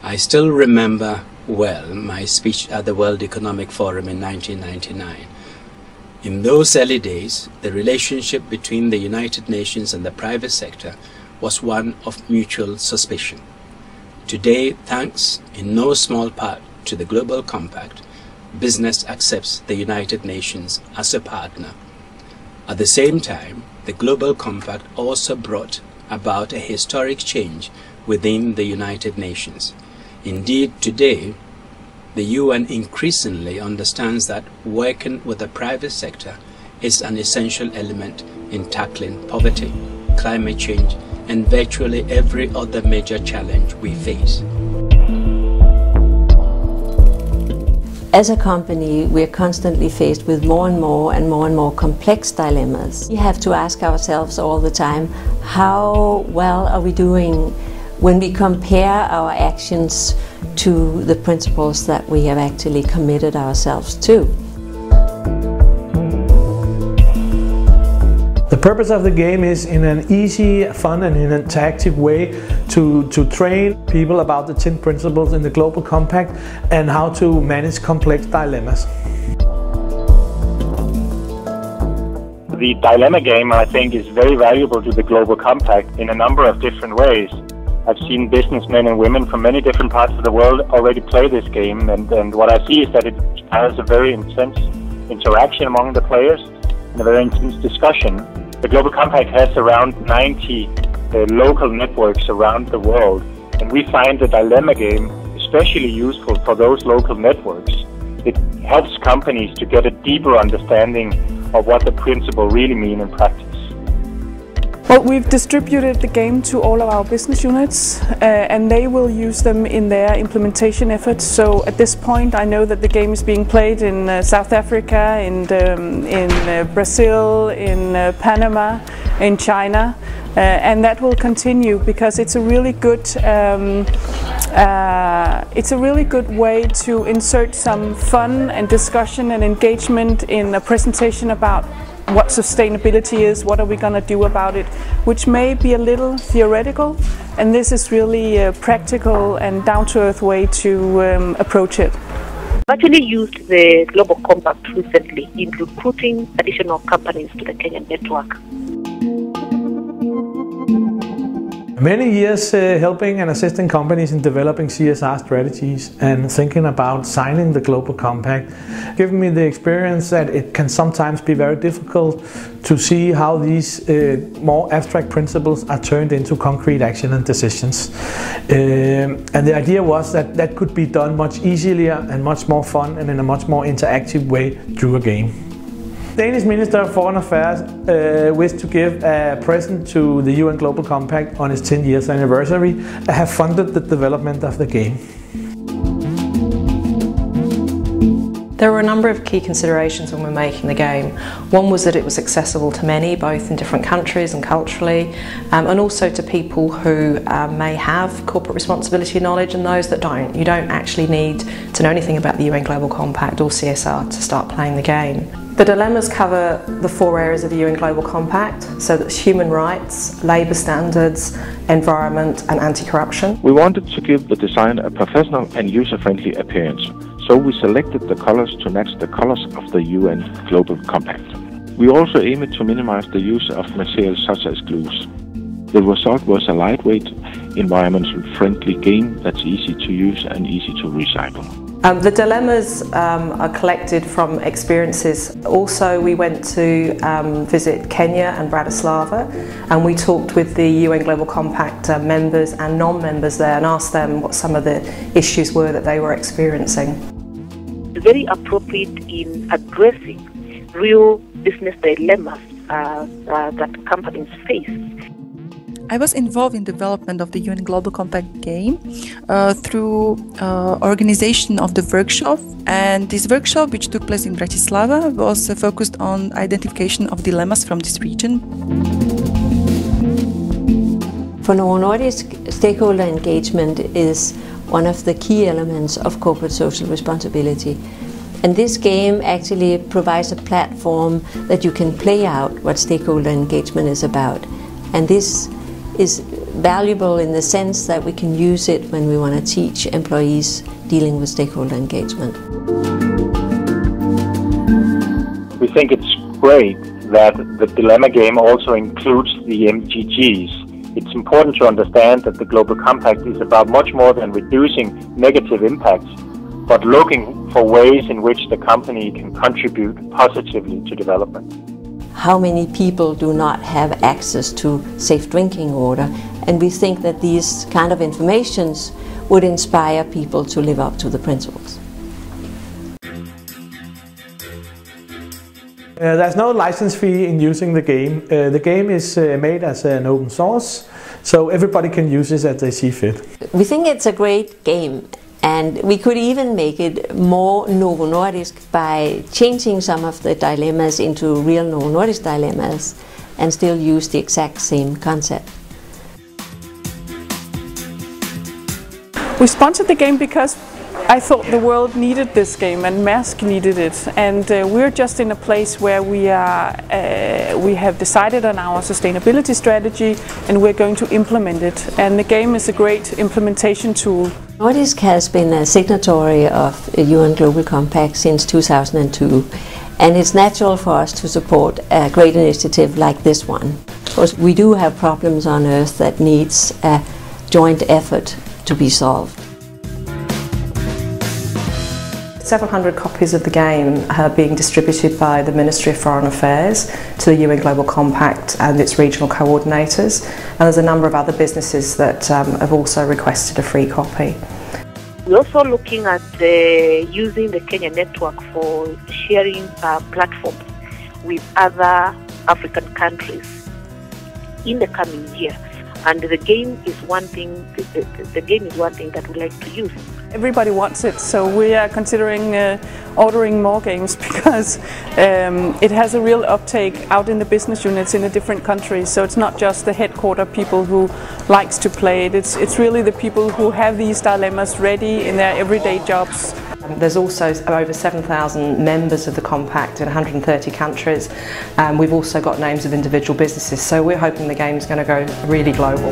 I still remember well my speech at the World Economic Forum in 1999. In those early days, the relationship between the United Nations and the private sector was one of mutual suspicion. Today, thanks in no small part to the Global Compact, business accepts the United Nations as a partner. At the same time, the Global Compact also brought about a historic change within the United Nations. Indeed, today, the UN increasingly understands that working with the private sector is an essential element in tackling poverty, climate change, and virtually every other major challenge we face. As a company, we are constantly faced with more and more complex dilemmas. We have to ask ourselves all the time, how well are we doing when we compare our actions to the principles that we have actually committed ourselves to. The purpose of the game is in an easy, fun and in an interactive way to train people about the 10 principles in the Global Compact and how to manage complex dilemmas. The dilemma game, I think, is very valuable to the Global Compact in a number of different ways. I've seen businessmen and women from many different parts of the world already play this game, and what I see is that it has a very intense interaction among the players and a very intense discussion. The Global Compact has around 90 local networks around the world, and we find the dilemma game especially useful for those local networks. It helps companies to get a deeper understanding of what the principle really mean in practice. Well, we've distributed the game to all of our business units and they will use them in their implementation efforts. So at this point I know that the game is being played in South Africa, in Brazil, in Panama, in China, and that will continue because it's a really good way to insert some fun and discussion and engagement in a presentation about what sustainability is, what are we going to do about it, which may be a little theoretical, and this is really a practical and down-to-earth way to approach it. I've actually used the Global Compact recently in recruiting additional companies to the Kenyan network. Many years helping and assisting companies in developing CSR strategies and thinking about signing the Global Compact, giving me the experience that it can sometimes be very difficult to see how these more abstract principles are turned into concrete action and decisions. And the idea was that that could be done much easier and much more fun and in a much more interactive way through a game. Danish Minister of Foreign Affairs wished to give a present to the UN Global Compact on its 10 years anniversary and have funded the development of the game. There were a number of key considerations when we were making the game. One was that it was accessible to many, both in different countries and culturally, and also to people who may have corporate responsibility knowledge and those that don't. You don't actually need to know anything about the UN Global Compact or CSR to start playing the game. The dilemmas cover the 4 areas of the UN Global Compact, so that's human rights, labour standards, environment and anti-corruption. We wanted to give the design a professional and user-friendly appearance, so we selected the colours to match the colours of the UN Global Compact. We also aimed to minimize the use of materials such as glues. The result was a lightweight, environmentally friendly game that's easy to use and easy to recycle. The dilemmas are collected from experiences. Also, we went to visit Kenya and Bratislava, and we talked with the UN Global Compact members and non-members there and asked them what some of the issues were that they were experiencing. Very appropriate in addressing real business dilemmas that companies face. I was involved in development of the UN Global Compact game through organization of the workshop, and this workshop, which took place in Bratislava, was focused on identification of dilemmas from this region. For Novo Nordisk, stakeholder engagement is one of the key elements of corporate social responsibility. And this game actually provides a platform that you can play out what stakeholder engagement is about. And this is valuable in the sense that we can use it when we want to teach employees dealing with stakeholder engagement. We think it's great that the dilemma game also includes the MDGs. It's important to understand that the Global Compact is about much more than reducing negative impacts, but looking for ways in which the company can contribute positively to development. How many people do not have access to safe drinking water? And we think that these kind of informations would inspire people to live up to the principles. There's no license fee in using the game. The game is made as an open source, so everybody can use it as they see fit. We think it's a great game, and we could even make it more Novo Nordisk by changing some of the dilemmas into real Novo Nordisk dilemmas and still use the exact same concept. We sponsored the game because I thought the world needed this game and Maersk needed it, and we're just in a place where we have decided on our sustainability strategy and we're going to implement it, and the game is a great implementation tool. Nordisk has been a signatory of the UN Global Compact since 2002, and it's natural for us to support a great initiative like this one. Of course, we do have problems on Earth that needs a joint effort to be solved. Several hundred copies of the game are being distributed by the Ministry of Foreign Affairs to the UN Global Compact and its regional coordinators, and there's a number of other businesses that have also requested a free copy. We're also looking at using the Kenya network for sharing platforms with other African countries in the coming year. And the game is one thing. The game is one thing that we like to use. Everybody wants it, so we are considering ordering more games because it has a real uptake out in the business units in the different countries. So it's not just the headquarter people who likes to play it. It's really the people who have these dilemmas ready in their everyday jobs. There's also over 7,000 members of the Compact in 130 countries. We've also got names of individual businesses, so we're hoping the game's going to go really global.